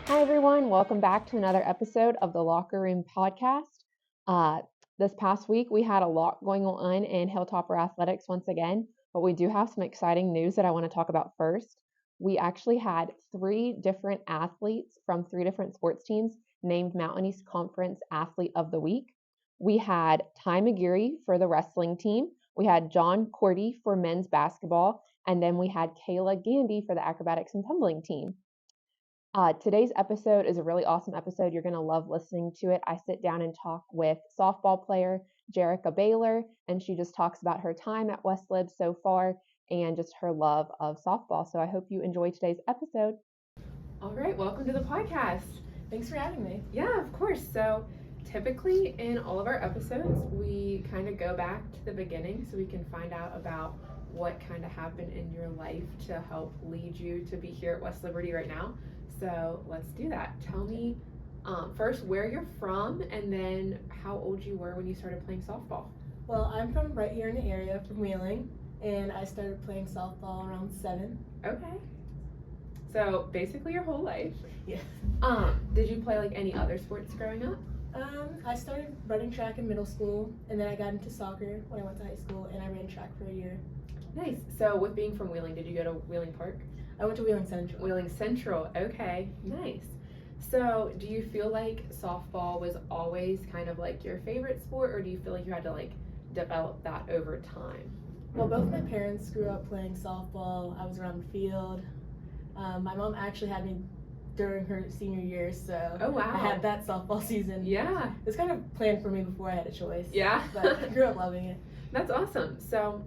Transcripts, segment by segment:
Hi, everyone. Welcome back to another episode of the Locker Room Podcast. This past week, we had a lot going on in Hilltopper Athletics once again, but we do have some exciting news that I want to talk about first. We actually had 3 different athletes from 3 different sports teams named Mountain East Conference Athlete of the Week. We had Ty McGeary for the wrestling team, we had John Cordy for men's basketball, and then we had Kayla Gandy for the acrobatics and tumbling team. Today's episode is a really awesome episode. You're going to love listening to it. I sit down and talk with softball player Jairika Baylor, and she just talks about her time at West Lib so far and just her love of softball. So I hope you enjoy today's episode. All right, welcome to the podcast. Thanks for having me. Yeah, of course. So typically in all of our episodes, we kind of go back to the beginning so we can find out about what kind of happened in your life to help lead you to be here at West Liberty right now. So let's do that. Tell me first where you're from and then how old you were when you started playing softball. Well, I'm from right here in the area, from Wheeling, and I started playing softball around 7. Okay. So basically your whole life. Yeah. Did you play like any other sports growing up? I started running track in middle school, and then I got into soccer when I went to high school, and I ran track for a year. Nice. So with being from Wheeling, did you go to Wheeling Park? I went to Wheeling Central. Wheeling Central, okay, nice. So do you feel like softball was always kind of like your favorite sport, or do you feel like you had to like develop that over time? Well, both my parents grew up playing softball. I was around the field. My mom actually had me during her senior year, so oh, wow. I had that softball season. Yeah. It was kind of planned for me before I had a choice. Yeah. But I grew up loving it. That's awesome. So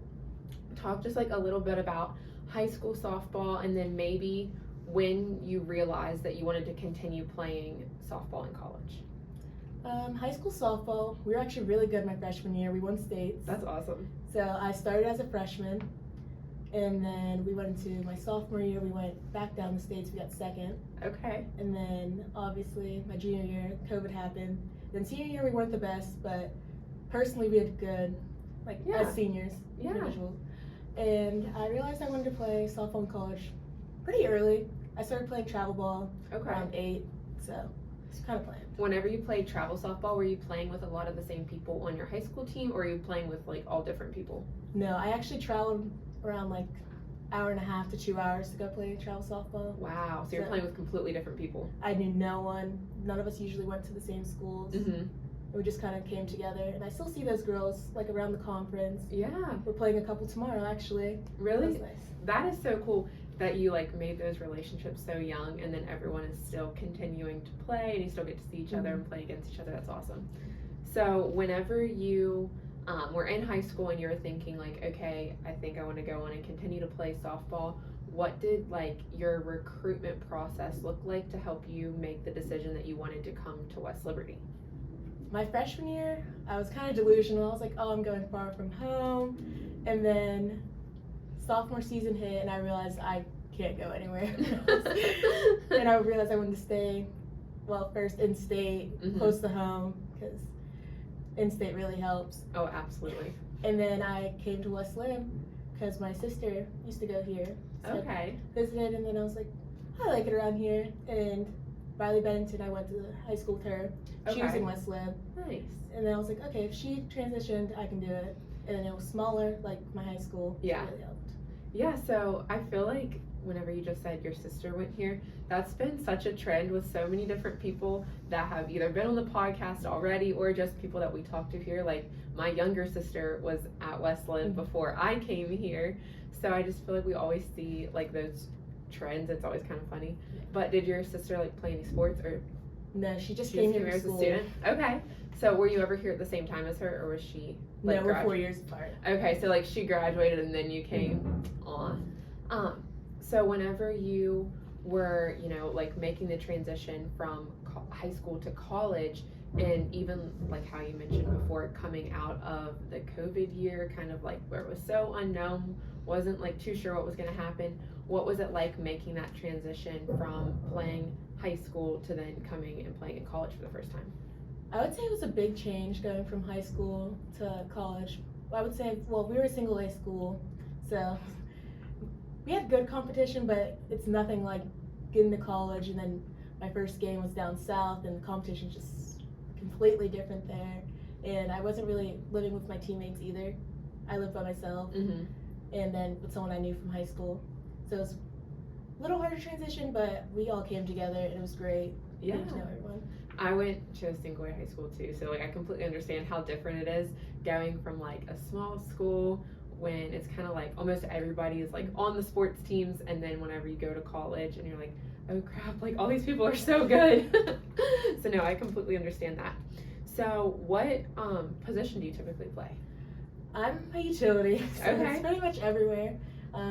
talk just like a little bit about high school softball and then maybe when you realized that you wanted to continue playing softball in college. High school softball, we were actually really good my freshman year. We won states. That's awesome. So I started as a freshman, and then we went into my sophomore year. We went back down the states. We got second. Okay. And then obviously my junior year, COVID happened. Then senior year we weren't the best, but personally we did good, like as seniors, individuals. And I realized I wanted to play softball in college pretty early. I started playing travel ball around 8, so it's kind of planned. Whenever you played travel softball, were you playing with a lot of the same people on your high school team, or were you playing with like all different people? No, I actually traveled around like hour and a half to 2 hours to go play travel softball. Wow, so you're playing with completely different people. I knew no one. None of us usually went to the same schools. Mm-hmm. We just kind of came together, and I still see those girls like around the conference. Yeah. We're playing a couple tomorrow, actually. Really? That's nice. That is so cool that you like made those relationships so young, and then everyone is still continuing to play, and you still get to see each other and play against each other. That's awesome. So whenever you were in high school and you were thinking like, okay, I think I want to go on and continue to play softball, what did like your recruitment process look like to help you make the decision that you wanted to come to West Liberty? My freshman year, I was kind of delusional. I was like, oh, I'm going far from home. And then sophomore season hit, and I realized I can't go anywhere else. And I realized I wanted to stay, well, first in-state, close to home, because in-state really helps. Oh, absolutely. And then I came to West Lib because my sister used to go here. So Okay. I visited, and then I was like, I like it around here. And Riley Bennington, I went to high school with her. She was in West Lib. Nice. And then I was like, okay, if she transitioned, I can do it. And then it was smaller, like my high school. Yeah. So it really helped. Yeah, so I feel like whenever you just said your sister went here, that's been such a trend with so many different people that have either been on the podcast already or just people that we talk to here. Like my younger sister was at West Lib before I came here. So I just feel like we always see like those trends. It's always kind of funny. But did your sister like play any sports or? No, she just came here as a student. Okay. So were you ever here at the same time as her, or was she like No, we're 4 years apart. Okay, so like she graduated and then you came on. So whenever you were, you know, like making the transition from high school to college, and even like how you mentioned before, coming out of the COVID year, kind of like where it was so unknown, wasn't like too sure what was going to happen. What was it like making that transition from playing high school to then coming and playing in college for the first time? I would say it was a big change going from high school to college. I would say, well, we were a single A school, so we had good competition, but it's nothing like getting to college and then my first game was down south, and the competition's just completely different there. And I wasn't really living with my teammates either. I lived by myself, Mm-hmm. and then with someone I knew from high school. So it was a little hard to transition, but we all came together, and it was great Yeah. getting to know everyone. I went to a single high school too, so like I completely understand how different it is going from like a small school when it's kind of like almost everybody is like on the sports teams, and then whenever you go to college and you're like, oh crap, like all these people are so good. So no, I completely understand that. So what position do you typically play? I'm a utility, so Okay. it's pretty much everywhere.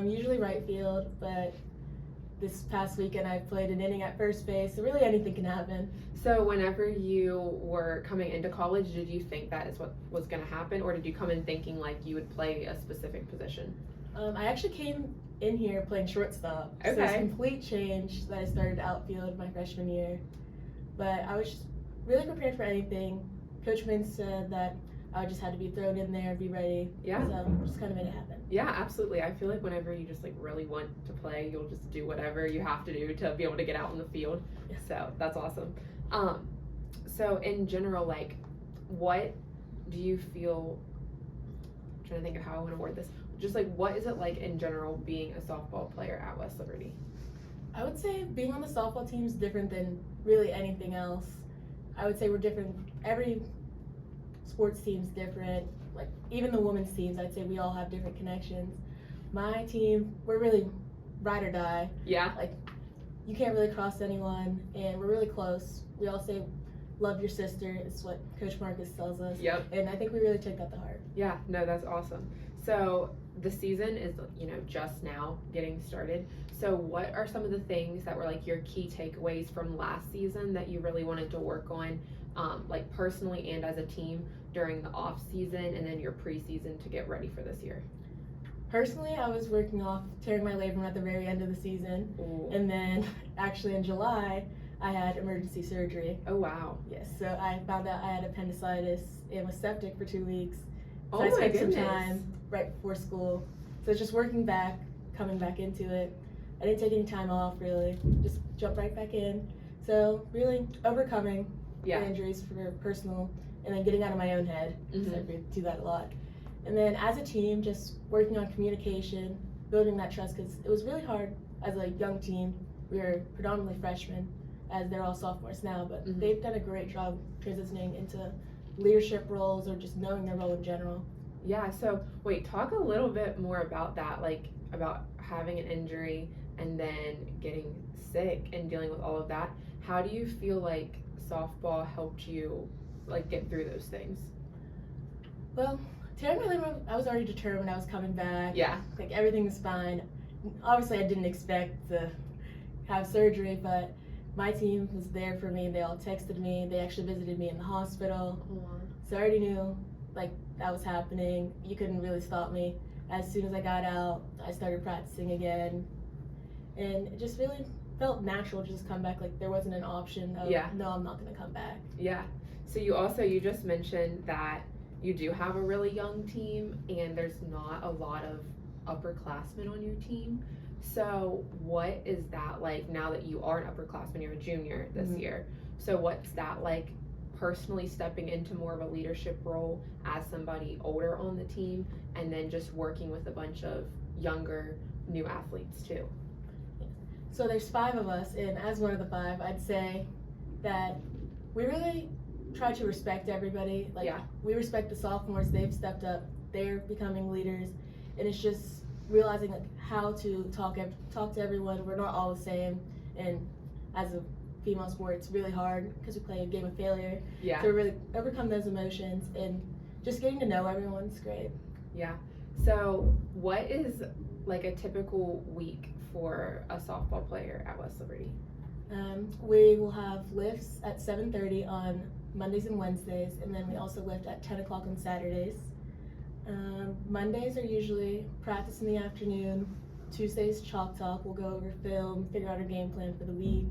Usually right field, but this past weekend I played an inning at first base, so really anything can happen. So whenever you were coming into college, did you think that is what was going to happen, or did you come in thinking like you would play a specific position? I actually came in here playing shortstop, so it's Okay. a complete change that I started outfield my freshman year. But I was just really prepared for anything. Coach Min said that I just had to be thrown in there and be ready. Yeah. So just kind of made it happen. Yeah, absolutely. I feel like whenever you just like really want to play, you'll just do whatever you have to do to be able to get out in the field. Yeah. So that's awesome. So in general, like, what do you feel? I'm trying to think of how I want to word this. Just like, what is it like in general being a softball player at West Liberty? I would say being on the softball team is different than really anything else. I would say we're different. Every sports team's different. Like even the women's teams, I'd say we all have different connections. My team, we're really ride or die. Yeah. Like you can't really cross anyone, and we're really close. We all say, "Love your sister." It's what Coach Marcus tells us. Yep. And I think we really take that to heart. Yeah, no, that's awesome. So the season is, just now getting started. So what are some of the things that were like your key takeaways from last season that you really wanted to work on, like personally and as a team during the off season and then your preseason to get ready for this year? Personally, I was working off tearing my labrum at the very end of the season. Ooh. And then actually in July, I had emergency surgery. Oh, wow. Yes, so I found out I had appendicitis and was septic for 2 weeks. So Oh I my spent some goodness. time right before school. So it's just working back, coming back into it. I didn't take any time off really, just jumped right back in. So really overcoming Yeah. the injuries for personal and then getting out of my own head. Mhm. So I do that a lot. And then as a team, just working on communication, building that trust, because it was really hard as a young team. We were predominantly freshmen, as they're all sophomores now, but Mhm. they've done a great job transitioning into leadership roles or just knowing their role in general. Yeah, so wait, talk a little bit more about that, like about having an injury and then getting sick and dealing with all of that. How do you feel like softball helped you like get through those things? Well, tearing my labrum, I was already determined I was coming back. Yeah. Like everything was fine. Obviously, I didn't expect to have surgery, but my team was there for me. They all texted me. They actually visited me in the hospital. So I already knew like that was happening. You couldn't really stop me. As soon as I got out, I started practicing again. And it just really felt natural to just come back. Like there wasn't an option of, Yeah. no, I'm not going to come back. Yeah. So you just mentioned that you do have a really young team and there's not a lot of upperclassmen on your team. So what is that like now that you are an upperclassman, you're a junior this Mhm. year. So what's that like personally stepping into more of a leadership role as somebody older on the team and then just working with a bunch of younger new athletes too? So there's 5 of us, and as one of the 5, I'd say that we really try to respect everybody. Like Yeah. we respect the sophomores, they've stepped up, they're becoming leaders, and it's just realizing like how to talk to everyone. We're not all the same, and as a female sport, it's really hard because we play a game of failure. Yeah. To really overcome those emotions and just getting to know everyone's great. Yeah. So what is like a typical week for a softball player at West Liberty? We will have lifts at 7:30 on Mondays and Wednesdays, and then we also lift at 10 o'clock on Saturdays. Mondays are usually practice in the afternoon. Tuesdays, chalk talk. We'll go over film, figure out our game plan for the week.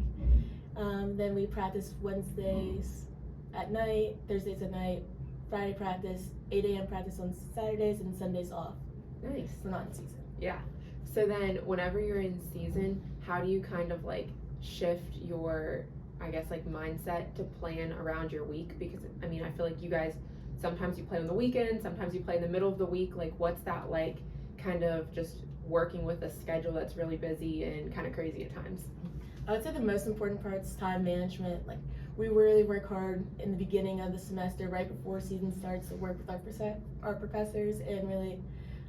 Then we practice Wednesdays at night, Thursdays at night, Friday practice, 8 a.m. practice on Saturdays, and Sundays off. Nice. We're not in season. Yeah. So then whenever you're in season, how do you kind of like shift your I guess, like mindset to plan around your week? Because I mean, I feel like you guys, sometimes you play on the weekend, sometimes you play in the middle of the week. Like, what's that like, kind of just working with a schedule that's really busy and kind of crazy at times? I would say the most important part is time management. Like, we really work hard in the beginning of the semester, right before season starts, to work with our professors and really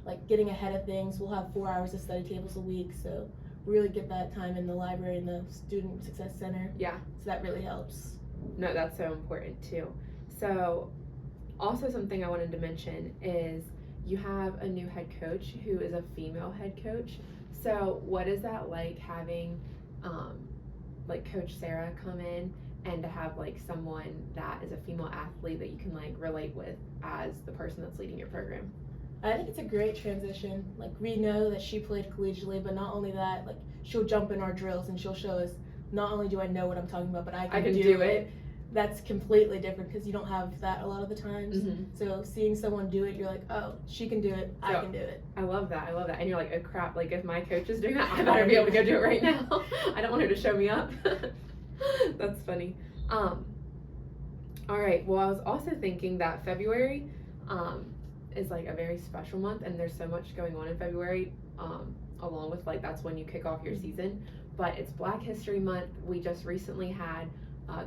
like getting ahead of things. We'll have 4 hours of study tables a week, so we really get that time in the library and the Student Success Center. Yeah. So that really helps. No, that's so important too. So, also something I wanted to mention is you have a new head coach who is a female head coach. So, what is that like having, like Coach Sarah come in and to have like someone that is a female athlete that you can like relate with as the person that's leading your program? I think it's a great transition. Like, we know that she played collegiately, but not only that, like, she'll jump in our drills and she'll show us, not only do I know what I'm talking about, but I can do it. That's completely different because you don't have that a lot of the times. Mm-hmm. So seeing someone do it, you're like, oh, she can do it, I can do it. I love that. And you're like, oh crap, like if my coach is doing that, I better be able to go do it right now. I don't want her to show me up. That's funny. All right, well, I was also thinking that February is like a very special month, and there's so much going on in February, along with like that's when you kick off your season. But it's Black History Month. We just recently had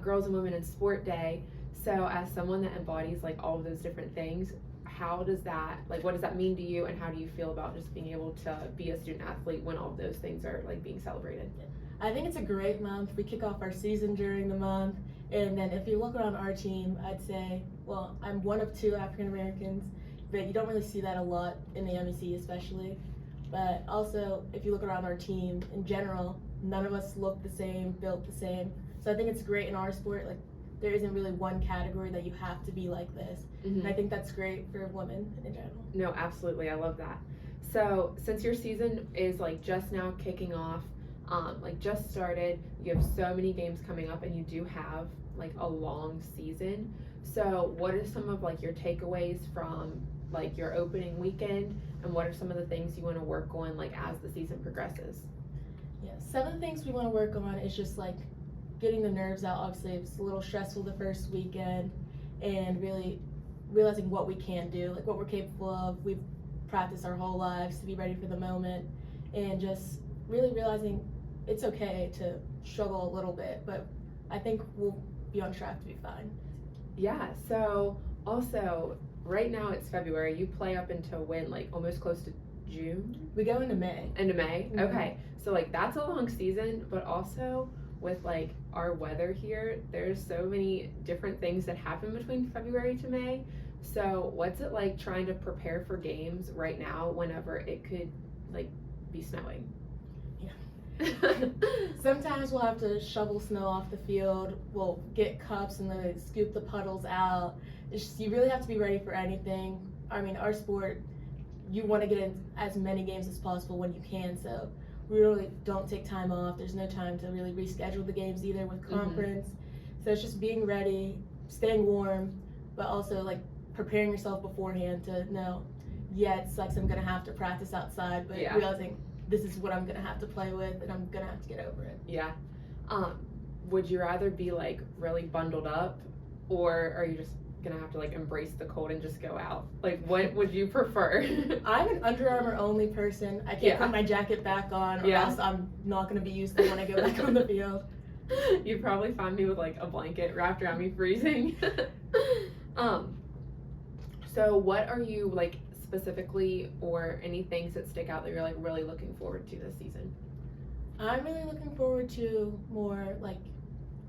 Girls and Women in Sport Day. So as someone that embodies like all of those different things, how does that, like, what does that mean to you, and how do you feel about just being able to be a student athlete when all of those things are like being celebrated? I think it's a great month. We kick off our season during the month, and then if you look around our team, I'd say, well, I'm one of 2 African Americans, but you don't really see that a lot in the MEC especially. But also, if you look around our team in general, none of us look the same, built the same. So I think it's great in our sport, like, there isn't really one category that you have to be like this. Mm-hmm. And I think that's great for women in general. No, absolutely, I love that. So since your season is like just now kicking off, like just started, you have so many games coming up, and you do have like a long season. So what are some of like your takeaways from like your opening weekend, and what are some of the things you want to work on like as the season progresses? Yeah, some of the things we want to work on is just like getting the nerves out. Obviously, it was a little stressful the first weekend, and really realizing what we can do, like what we're capable of. We've practiced our whole lives to be ready for the moment, and just really realizing it's okay to struggle a little bit, but I think we'll be on track to be fine. Yeah, so also right now it's February. You play up until when, like almost close to June? We go into May. Into May? Mm-hmm. Okay, so like that's a long season, but also with like our weather here, there's so many different things that happen between February to May. So what's it like trying to prepare for games right now whenever it could like be snowing? Sometimes we'll have to shovel snow off the field. We'll get cups and then scoop the puddles out. It's just, you really have to be ready for anything. I mean, our sport, you want to get in as many games as possible when you can, so we really don't take time off. There's no time to really reschedule the games either with conference. So it's just being ready, staying warm, but also like preparing yourself beforehand to know, yeah, it sucks, I'm gonna have to practice outside, but realizing this is what I'm gonna have to play with, and I'm gonna have to get over it. Yeah. Would you rather be like really bundled up, or are you just gonna have to like embrace the cold and just go out? Like, what would you prefer? I'm an Under Armour only person. I can't put my jacket back on, or else I'm not gonna be useful when I go back on the field. You'd probably find me with like a blanket wrapped around me freezing. So what are you like specifically, or any things that stick out that you're like really looking forward to this season? I'm really looking forward to more like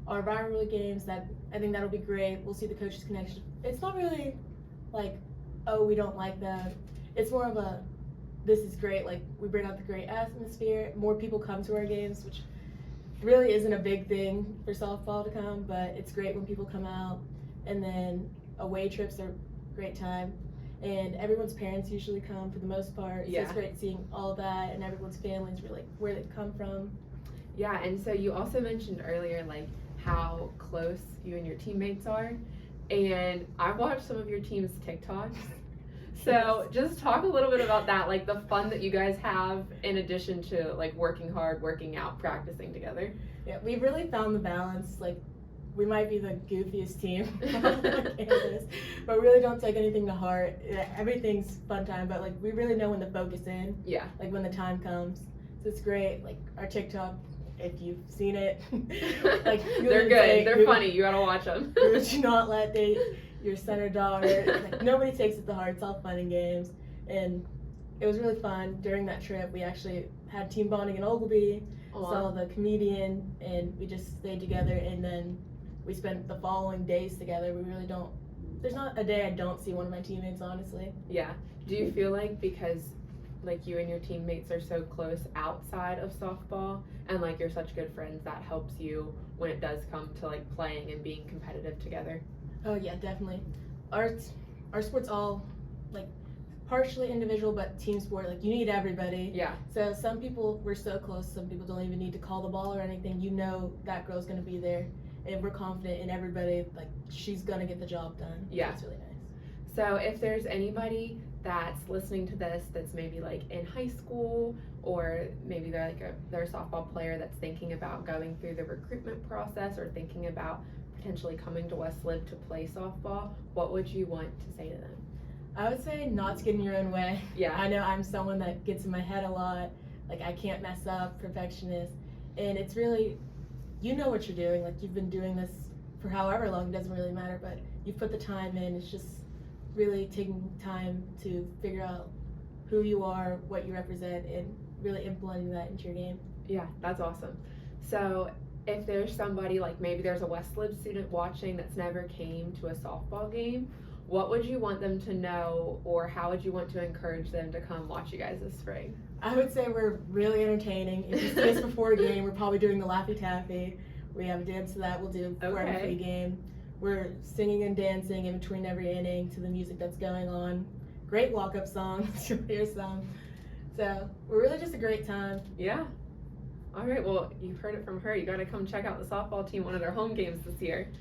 our rivalry games. That I think that'll be great. We'll see the coaches' connection. It's not really like, oh, we don't like them. It's more of a, this is great. Like, we bring out the great atmosphere. More people come to our games, which really isn't a big thing for softball to come, but it's great when people come out. And then away trips are a great time. And everyone's parents usually come for the most part. So it's great seeing all that, and everyone's families, really where they come from. Yeah, and so you also mentioned earlier like how close you and your teammates are. And I've watched some of your team's TikToks. So just talk a little bit about that, like the fun that you guys have in addition to like working hard, working out, practicing together. Yeah, we've really found the balance. Like, we might be the goofiest team on campus, but we really don't take anything to heart. Everything's fun time, but like we really know when to focus in. Yeah. Like when the time comes. So it's great. Like our TikTok, if you've seen it, like they're good. They're funny. You gotta watch them. Do not let your son or daughter. Like, nobody takes it to heart. It's all fun and games, and it was really fun. During that trip, we actually had team bonding in Ogilvy. Saw the comedian, and we just stayed together, and then we spent the following days together. We really don't, there's not a day I don't see one of my teammates, honestly. Yeah. Do you feel like because like you and your teammates are so close outside of softball and like you're such good friends, that helps you when it does come to like playing and being competitive together? Oh yeah, definitely. Our sport's all like partially individual, but team sport. Like you need everybody. Yeah. So some people, we're so close, some people don't even need to call the ball or anything. You know that girl's gonna be there, and we're confident in everybody. Like she's gonna get the job done. Yeah. So it's really nice. So if there's anybody that's listening to this that's maybe like in high school, or maybe they're like they're a softball player that's thinking about going through the recruitment process or thinking about potentially coming to West Lib to play softball, what would you want to say to them? I would say not to get in your own way. Yeah. I know I'm someone that gets in my head a lot. Like I can't mess up, perfectionist. And it's really, you know what you're doing. Like you've been doing this for however long, it doesn't really matter, but you've put the time in. It's just really taking time to figure out who you are, what you represent, and really implementing that into your game. Yeah, that's awesome. So if there's somebody, like maybe there's a West Lib student watching that's never came to a softball game, what would you want them to know, or how would you want to encourage them to come watch you guys this spring? I would say we're really entertaining. If you see us before a game, we're probably doing the Laffy Taffy. We have a dance to that we'll do before every game. We're singing and dancing in between every inning to the music that's going on. Great walk-up songs, you'll hear some. So we're really just a great time. Yeah. All right, well, you've heard it from her. You got to come check out the softball team, one of their home games this year.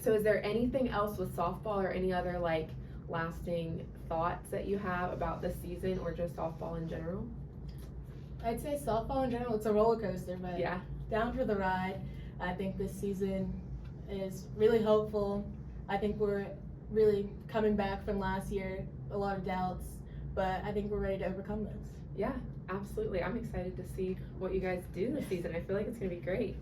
So is there anything else with softball or any other like lasting thoughts that you have about the season or just softball in general? I'd say softball in general, it's a roller coaster, but yeah, down for the ride. I think this season is really hopeful. I think we're really coming back from last year, a lot of doubts, but I think we're ready to overcome those. Yeah, absolutely. I'm excited to see what you guys do this season. I feel like it's going to be great.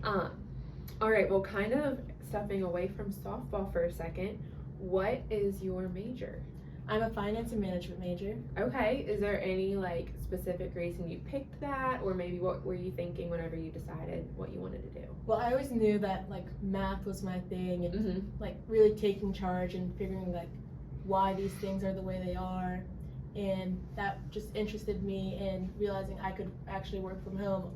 All right, well, kind of stepping away from softball for a second, what is your major? I'm a finance and management major. Okay, is there any like specific reason you picked that, or maybe what were you thinking whenever you decided what you wanted to do? Well, I always knew that like math was my thing, and like really taking charge and figuring like why these things are the way they are, and that just interested me in realizing I could actually work from home.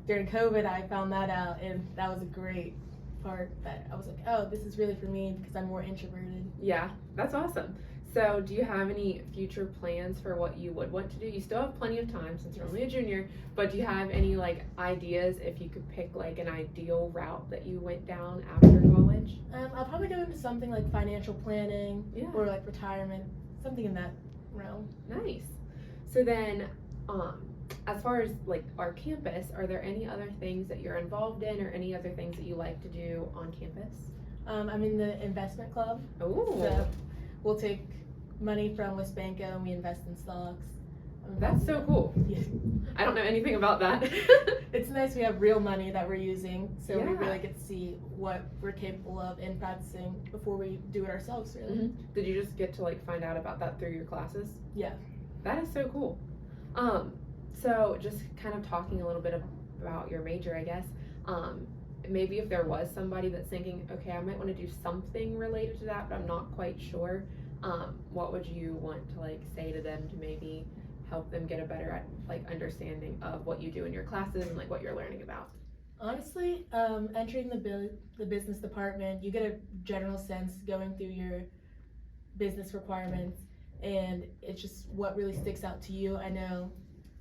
During COVID, I found that out, and that was a great part that I was like, oh, this is really for me because I'm more introverted. Yeah, that's awesome. So do you have any future plans for what you would want to do? You still have plenty of time since you're only a junior, but do you have any like ideas if you could pick like an ideal route that you went down after college? I'll probably go into something like financial planning or like retirement, something in that realm. Nice. So then, as far as like our campus, are there any other things that you're involved in or any other things that you like to do on campus? I'm in the investment club. Oh. So we'll take money from West Banco and we invest in stocks. That's so cool. Yeah. I don't know anything about that. It's nice we have real money that we're using, so Yeah. we really get to see what we're capable of in practicing before we do it ourselves, really. Did you just get to like find out about that through your classes? Yeah. That is so cool. So just kind of talking a little bit about your major, I guess. Maybe if there was somebody that's thinking, okay, I might want to do something related to that, but I'm not quite sure. What would you want to like say to them to maybe help them get a better like understanding of what you do in your classes and like what you're learning about? Honestly, entering the business department, you get a general sense going through your business requirements, and it's just what really sticks out to you. I know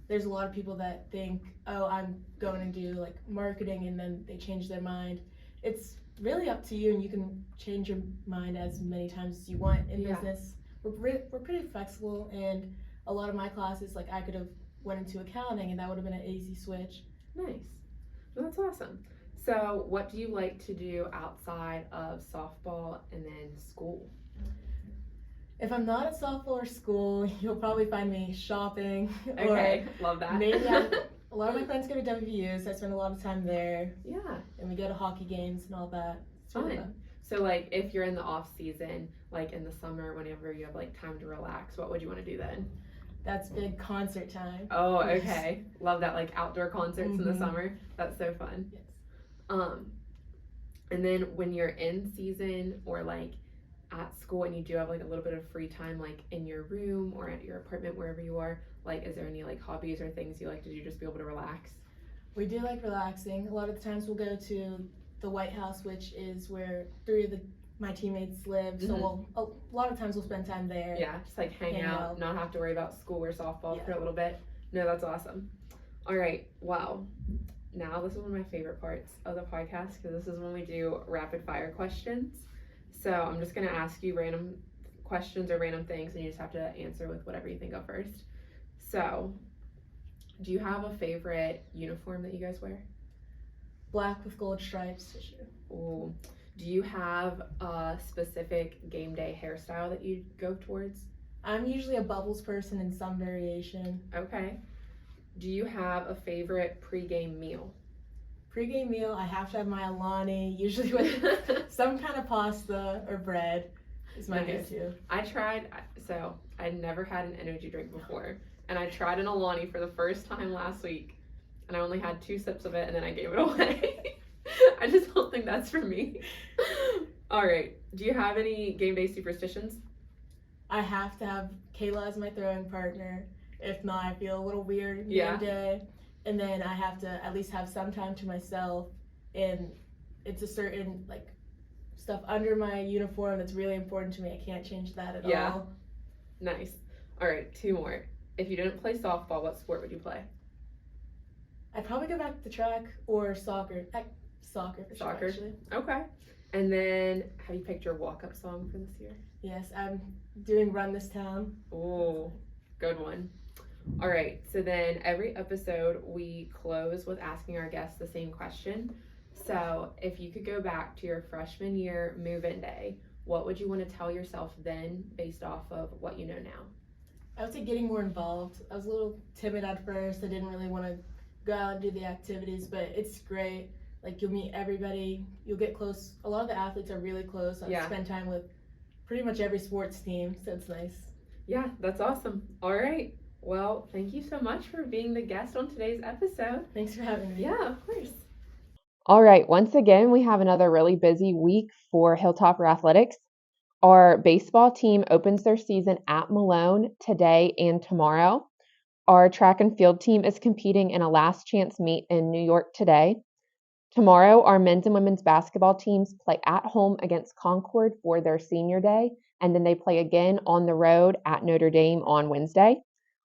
there's a lot of people that think, oh, I'm going to do like marketing, and then they change their mind. It's really up to you, and you can change your mind as many times as you want in business. we're pretty flexible, and a lot of my classes, like I could have went into accounting, and that would have been an easy switch. Nice. Well, that's awesome. So, what do you like to do outside of softball and then school? If I'm not at softball or school, you'll probably find me shopping. Okay, love that. Maybe a lot of my friends go to WVUs, so I spend a lot of time there. Yeah. And we go to hockey games and all that. It's really fun. So, like, if you're in the off season, like in the summer, whenever you have like time to relax, what would you want to do then? That's big concert time. Oh, okay. Love that, like outdoor concerts in the summer. That's so fun. Yes. And then when you're in season or like at school and you do have like a little bit of free time, like in your room or at your apartment, wherever you are, like, is there any like hobbies or things you like to do just to be able to relax? We do like relaxing. A lot of the times we'll go to the White House, which is where three of my teammates live. So a lot of times we'll spend time there. Yeah, just like hang out, not have to worry about school or softball for a little bit. No, that's awesome. All right, wow. Now this is one of my favorite parts of the podcast because this is when we do rapid fire questions. So I'm just gonna ask you random questions or random things, and you just have to answer with whatever you think of first. So, do you have a favorite uniform that you guys wear? Black with gold stripes. Ooh. Do you have a specific game day hairstyle that you go towards? I'm usually a bubbles person in some variation. Okay. Do you have a favorite pregame meal? Pregame meal, I have to have my Alani, usually with some kind of pasta or bread is my go-to. I'd never had an energy drink before, and I tried an Alani for the first time last week, and I only had 2 sips of it, and then I gave it away. I just don't think that's for me. All right. Do you have any game day superstitions? I have to have Kayla as my throwing partner. If not, I feel a little weird game day. And then I have to at least have some time to myself. And it's a certain like stuff under my uniform that's really important to me. I can't change that at all. Nice. All right, 2 more. If you didn't play softball, what sport would you play? I'd probably go back to track or soccer. Soccer for sure, actually. Okay. And then, have you picked your walk-up song for this year? Yes, I'm doing Run This Town. Oh, good one. All right, so then every episode we close with asking our guests the same question. So if you could go back to your freshman year move-in day, what would you want to tell yourself then based off of what you know now? I would say getting more involved. I was a little timid at first. I didn't really want to go out and do the activities, but it's great. Like, you'll meet everybody. You'll get close. A lot of the athletes are really close. I spend time with pretty much every sports team, so it's nice. Yeah, that's awesome. All right. Well, thank you so much for being the guest on today's episode. Thanks for having me. Yeah, of course. All right, once again, we have another really busy week for Hilltopper Athletics. Our baseball team opens their season at Malone today and tomorrow. Our track and field team is competing in a last chance meet in New York today. Tomorrow, our men's and women's basketball teams play at home against Concord for their senior day, and then they play again on the road at Notre Dame on Wednesday.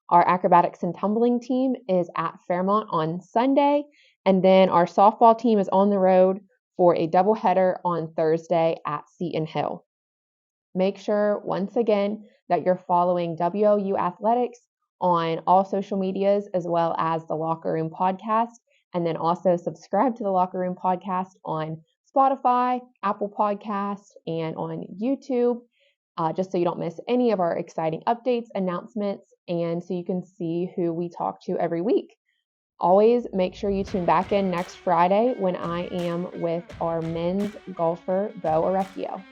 Our acrobatics and tumbling team is at Fairmont on Sunday, and then our softball team is on the road for a doubleheader on Thursday at Seton Hill. Make sure, once again, that you're following WLU Athletics on all social medias as well as the Locker Room Podcast, and then also subscribe to the Locker Room Podcast on Spotify, Apple Podcasts, and on YouTube, just so you don't miss any of our exciting updates, announcements, and so you can see who we talk to every week. Always make sure you tune back in next Friday when I am with our men's golfer, Bo Orecchio.